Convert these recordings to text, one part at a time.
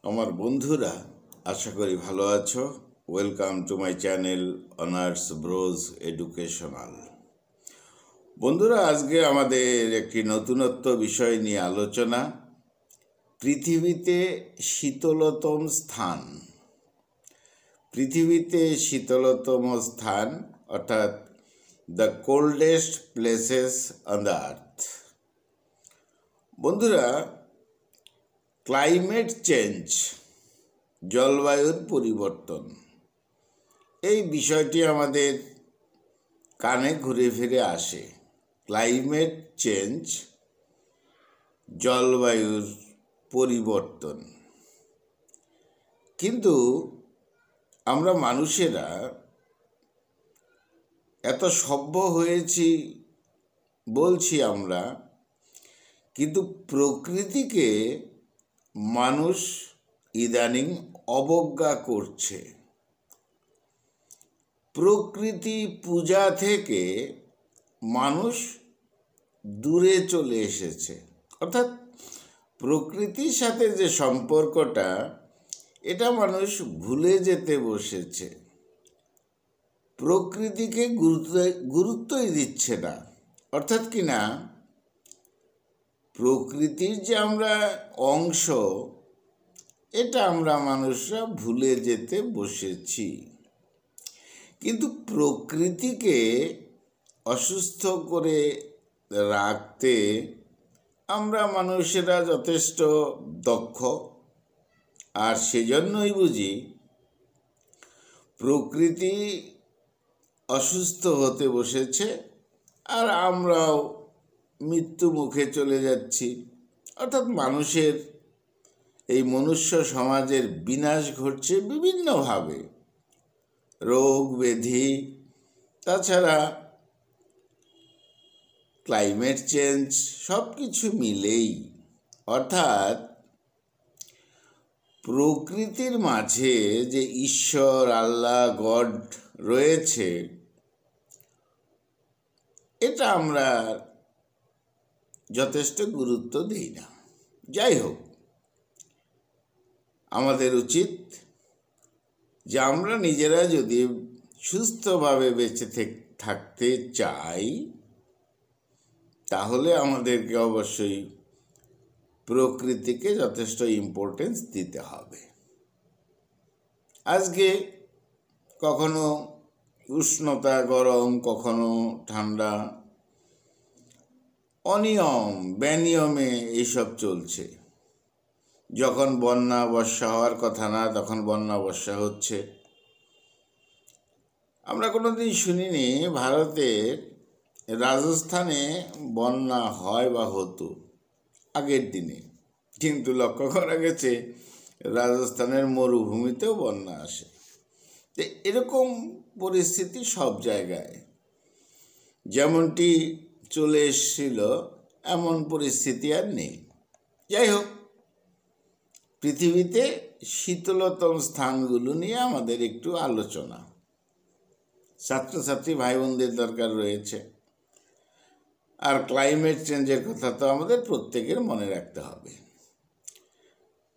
আমার বন্ধুরা, আশা করি ভালো আছো। Welcome to my channel honours Broz educational. বন্ধুরা, আজকে আমাদের একটি নতুনত্ব বিষয় নিয়ে আলোচনা। পৃথিবীতে শীতলতম স্থান। পৃথিবীতে শীতলতম স্থান অর্থাৎ the coldest places on the earth. বন্ধুরা, ক্লাইমেট চেঞ্জ, জলবায়ুর পরিবর্তন, এই বিষয়টি আমাদের কানে ঘুরে ফিরে আসে। ক্লাইমেট চেঞ্জ, জলবায়ুর পরিবর্তন। কিন্তু আমরা মানুষেরা এত সভ্য হয়েছি বলছি আমরা, কিন্তু প্রকৃতিকে মানুষ ইদানিং অবজ্ঞা করছে। প্রকৃতি পূজা থেকে মানুষ দূরে চলে এসেছে। অর্থাৎ প্রকৃতির সাথে যে সম্পর্কটা, এটা মানুষ ভুলে যেতে বসেছে। প্রকৃতিকে গুরুত্বই দিচ্ছে না। অর্থাৎ কি না, প্রকৃতির যে আমরা অংশ, এটা আমরা মানুষরা ভুলে যেতে বসেছি। কিন্তু প্রকৃতিকে অসুস্থ করে রাখতে আমরা মানুষেরা যথেষ্ট দক্ষ। আর সেজন্যই বুঝি প্রকৃতি অসুস্থ হতে বসেছে, আর আমরাও মৃত্যু মুখে চলে যাচ্ছি। অর্থাৎ মানুষের এই মনুষ্য সমাজের বিনাশ ঘটছে বিভিন্নভাবে। রোগ ব্যাধি, তাছাড়া ক্লাইমেট চেঞ্জ, সব কিছু মিলেই। অর্থাৎ প্রকৃতির মাঝে যে ঈশ্বর, আল্লাহ, গড রয়েছে, এটা আমরা যথেষ্ট গুরুত্ব দিই না। যাই হোক, আমাদের উচিত যে আমরা নিজেরা যদি সুস্থভাবে বেঁচে থাকতে চাই, তাহলে আমাদেরকে অবশ্যই প্রকৃতিকে যথেষ্ট ইম্পর্টেন্স দিতে হবে। আজকে কখনো উষ্ণতা, গরম, কখনো ঠান্ডা, অনিয়ম বেনিয়মে এইসব চলছে। যখন বন্যা বর্ষা হওয়ার কথা না, তখন বন্যা বর্ষা হচ্ছে। আমরা কোনোদিন শুনিনি ভারতের রাজস্থানে বন্যা হয় বা হতো আগের দিনে, কিন্তু লক্ষ্য করা গেছে রাজস্থানের মরুভূমিতেও বন্যা আসে। তো এরকম পরিস্থিতি সব জায়গায় যেমনটি চলে এসেছিল, এমন পরিস্থিতি আর নেই। যাই হোক, পৃথিবীতে শীতলতম স্থানগুলো নিয়ে আমাদের একটু আলোচনা। ছাত্রছাত্রী ভাই বোনদের দরকার রয়েছে। আর ক্লাইমেট চেঞ্জের কথা তো আমাদের প্রত্যেকের মনে রাখতে হবে।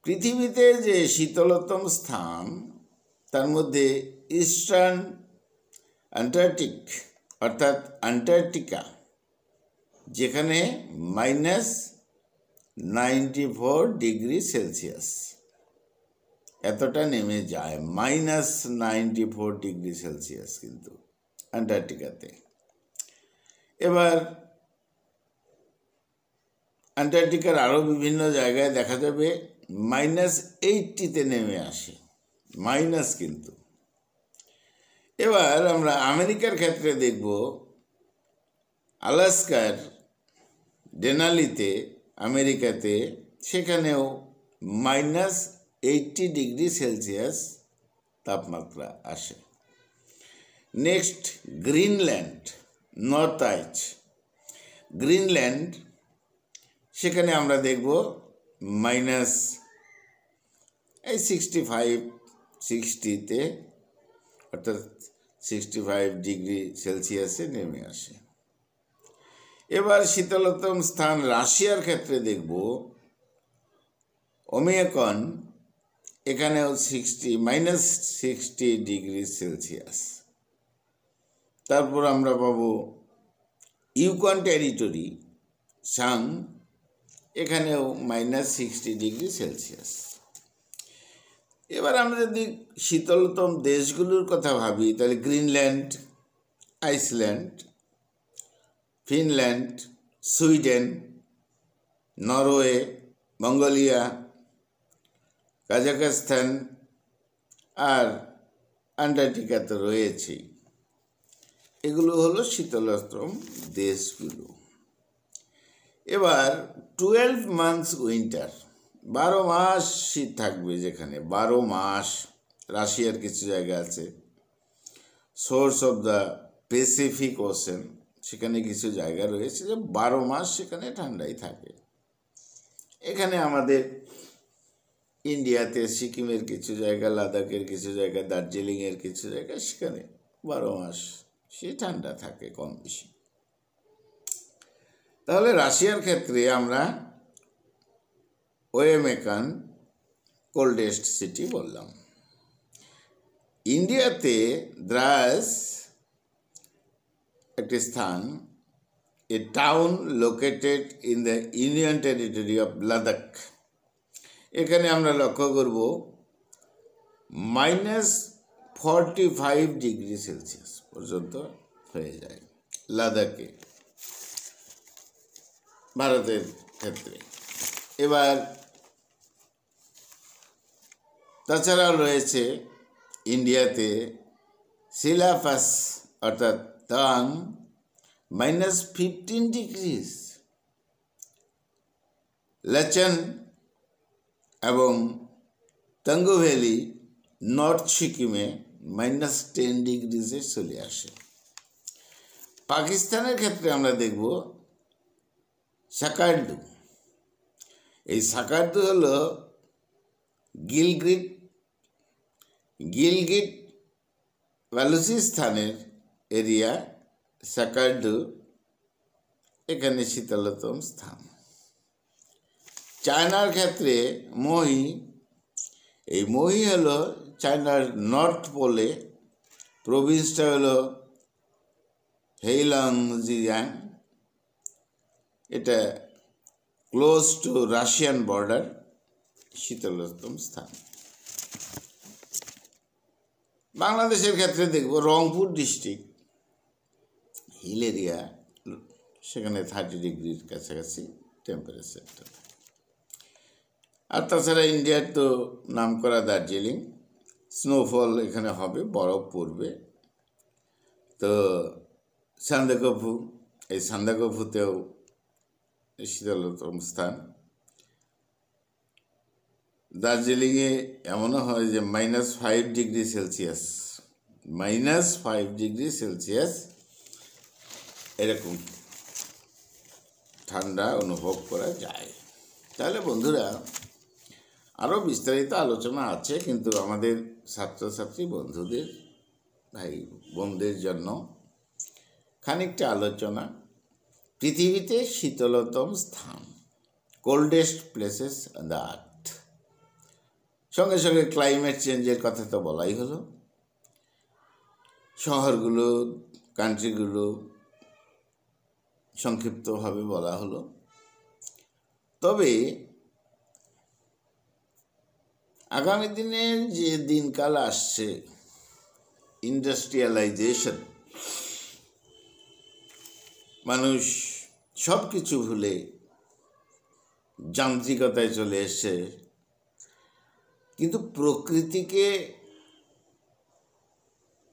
পৃথিবীতে যে শীতলতম স্থান, তার মধ্যে ইস্টার্ন অ্যান্টার্কটিক অর্থাৎ অ্যান্টার্কটিকা, যেখানে -94 ডিগ্রি সেলসিয়াস এতটা নেমে যায়। -94 ডিগ্রি সেলসিয়াস কিন্তু অ্যান্টার্কটিকাতে। এবার অ্যান্টার্কটিকার আরও বিভিন্ন জায়গায় দেখা যাবে -80-তে নেমে আসে, মাইনাস কিন্তু। এবার আমরা আমেরিকার ক্ষেত্রে দেখব, আলাস্কার ডেনালিতে, আমেরিকাতে, সেখানেও -80 ডিগ্রি সেলসিয়াস তাপমাত্রা আসে। নেক্সট, গ্রিনল্যান্ড, নর্থ আইচ, গ্রিনল্যান্ড, সেখানে আমরা দেখব -65-60-তে অর্থাৎ 65 ডিগ্রি সেলসিয়াসে নেমে আসে। এবার শীতলতম স্থান রাশিয়ার ক্ষেত্রে দেখব, ওমিয়াকন এখানেও -60°C। তারপর আমরা পাবো ইউকন টেরিটরি সাং, এখানেও -60°C। এবার আমরা যদি শীতলতম দেশগুলোর কথা ভাবি তাহলে Greenland, Iceland, Finland, Sweden, Norway, Mongolia, Kazakhstan আর আন্টার্কটিকা তো রয়েছেই। এগুলো হলো শীতলতম দেশগুলো। এবার 12 মান্থস উইন্টার, 12 মাস শীত থাকবে, যেখানে 12 মাস। রাশিয়ার কিছু জায়গা আছে, source of the Pacific ocean, সেখানে কিছু জায়গা রয়েছে যে 12 মাস সেখানে ঠান্ডাই থাকে। এখানে আমাদের ইন্ডিয়াতে সিকিমের কিছু জায়গা, লাদাখের কিছু জায়গা, দার্জিলিংয়ের কিছু জায়গা, সেখানে 12 মাস সে ঠান্ডা থাকে কম বেশি। তাহলে রাশিয়ার ক্ষেত্রে আমরা ওয়েমেকান কোল্ডেস্ট সিটি বললাম। ইন্ডিয়াতে দ্রাস একটি স্থান, a town located in the union territory of Ladakh. এখানে আমরা লক্ষ্য করব -45°C পর্যন্ত হয়ে যায় লাদাখে, ভারতের ক্ষেত্রে। এবার তাছাড়াও রয়েছে ইন্ডিয়াতে সিলাপাস অর্থাৎ তাং, -15°। লাচেন এবং তঙ্গু ভ্যালি নর্থ সিকিমে -10°-এ চলে আসে। পাকিস্তানের ক্ষেত্রে আমরা দেখব সাকার্দু। এই সাকার্দু হলো গিলগিট বালুচিস্তানের এরিয়া। সাকার্দু এখানে শীতলতম স্থান। চায়নার ক্ষেত্রে মহি, এই মহি হলো চায়নার নর্থ পোলে, প্রভিন্সটা হলো হেইলংজিয়াং, এটা ক্লোজ টু রাশিয়ান বর্ডার, শীতলতম স্থান। বাংলাদেশের ক্ষেত্রে দেখব রংপুর ডিস্ট্রিক্ট, হিল এরিয়া, সেখানে 30°-র কাছাকাছি টেম্পারেচারটা। আর তাছাড়া ইন্ডিয়ার তো নামকরা দার্জিলিং, স্নোফল এখানে হবে, বরফ পড়বে। তো সান্দাকফু, এই সান্দাকফুতেও শীতলতম স্থান। দার্জিলিংয়ে এমনও হয় যে -5°C এরকম ঠান্ডা অনুভব করা যায়। তাহলে বন্ধুরা, আরও বিস্তারিত আলোচনা আছে, কিন্তু আমাদের ছাত্রছাত্রী বন্ধুদের, ভাই বোনদের জন্য খানিকটা আলোচনা, পৃথিবীতে শীতলতম স্থান, coldest places on the earth. সঙ্গে সঙ্গে ক্লাইমেট চেঞ্জের কথা তো বলাই হলো, শহরগুলো, কান্ট্রিগুলো সংক্ষিপ্তভাবে বলা হলো। তবে আগামী দিনের যে দিনকাল আসছে, ইন্ডাস্ট্রিয়ালাইজেশন, মানুষ সব কিছু ভুলে যান্ত্রিকতায় চলে এসছে, কিন্তু প্রকৃতিকে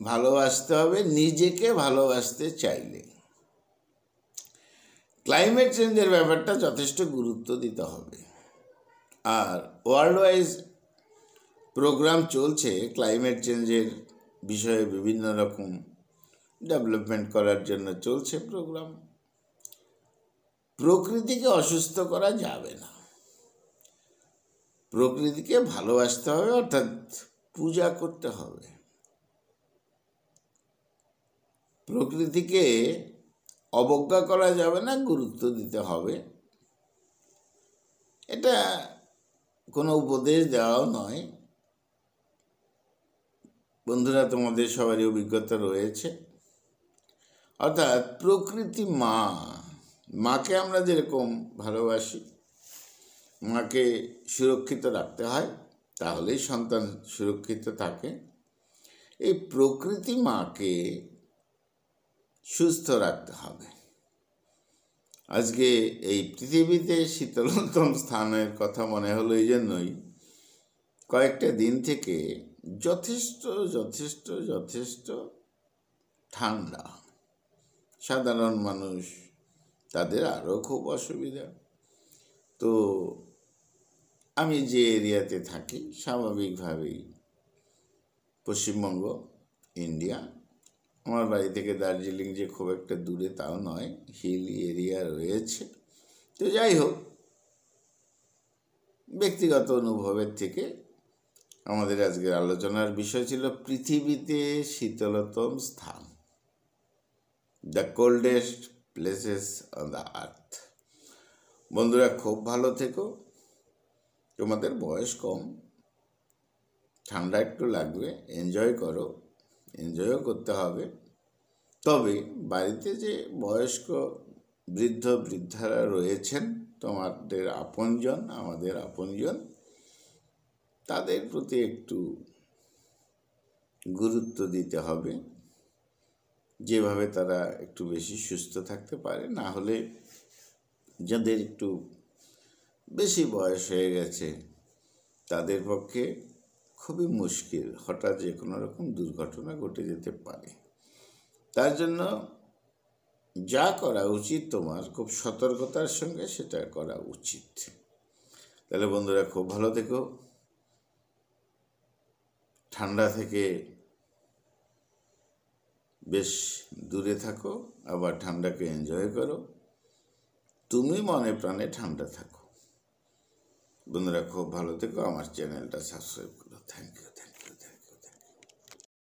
ভালোবাসতে হবে নিজেকে ভালোবাসতে চাইলে। ক্লাইমেট চেঞ্জের ব্যাপারটা যথেষ্ট গুরুত্ব দিতে হবে। আর ওয়ার্ল্ড ওয়াইজ প্রোগ্রাম চলছে ক্লাইমেট চেঞ্জের বিষয়ে, বিভিন্ন রকম ডেভেলপমেন্ট করার জন্য চলছে প্রোগ্রাম। প্রকৃতিকে অসুস্থ করা যাবে না, প্রকৃতিকে ভালোবাসতে হবে, অর্থাৎ পূজা করতে হবে। প্রকৃতিকে অবজ্ঞা করা যাবে না, গুরুত্ব দিতে হবে। এটা কোনো উপদেশ দেওয়াও নয়, বন্ধুরা, তোমাদের সবারই অভিজ্ঞতা রয়েছে, অর্থাৎ প্রকৃতি মাকে আমরা যেরকম ভালোবাসি, মাকে সুরক্ষিত রাখতে হয়, তাহলেই সন্তান সুরক্ষিত থাকে। এই প্রকৃতি মাকে সুস্থ রাখতে হবে। আজকে এই পৃথিবীতে শীতলতম স্থানের কথা মনে হলো এই জন্যই, কয়েকটা দিন থেকে যথেষ্ট যথেষ্ট যথেষ্ট ঠান্ডা। সাধারণ মানুষ, তাদের আরও খুব অসুবিধা। তো আমি যে এরিয়াতে থাকি, স্বাভাবিকভাবেই পশ্চিমবঙ্গ, ইন্ডিয়া, আমার বাড়ি থেকে দার্জিলিং যে খুব একটা দূরে তাও নয়, হিল এরিয়া রয়েছে। তো যাই হোক, ব্যক্তিগত অনুভবের থেকে আমাদের আজকের আলোচনার বিষয় ছিল পৃথিবীতে শীতলতম স্থান, the coldest places on the earth. বন্ধুরা, খুব ভালো থেকো। তোমাদের বয়স কম, ঠান্ডা একটু লাগবে, এনজয় করো, এনজয়ও করতে হবে। তবে বাড়িতে যে বয়স্ক বৃদ্ধ বৃদ্ধারা রয়েছেন, তোমাদের আপনজন, আমাদের আপনজন, তাদের প্রতি একটু গুরুত্ব দিতে হবে, যেভাবে তারা একটু বেশি সুস্থ থাকতে পারে। না হলে যাদের একটু বেশি বয়স হয়ে গেছে, তাদের পক্ষে খুবই মুশকিল, হঠাৎ যে কোনো রকম দুর্ঘটনা ঘটে যেতে পারে। তার জন্য যা করা উচিত তোমার, খুব সতর্কতার সঙ্গে সেটা করা উচিত। তাহলে বন্ধুরা, খুব ভালো থেকো, ঠান্ডা থেকে বেশ দূরে থাকো, আবার ঠান্ডাকে এনজয় করো। তুমি মনে প্রাণে ঠান্ডা থাকো। বন্ধুরা, খুব ভালো থেকো, আমার চ্যানেলটা সাবস্ক্রাইব করো। Thank you.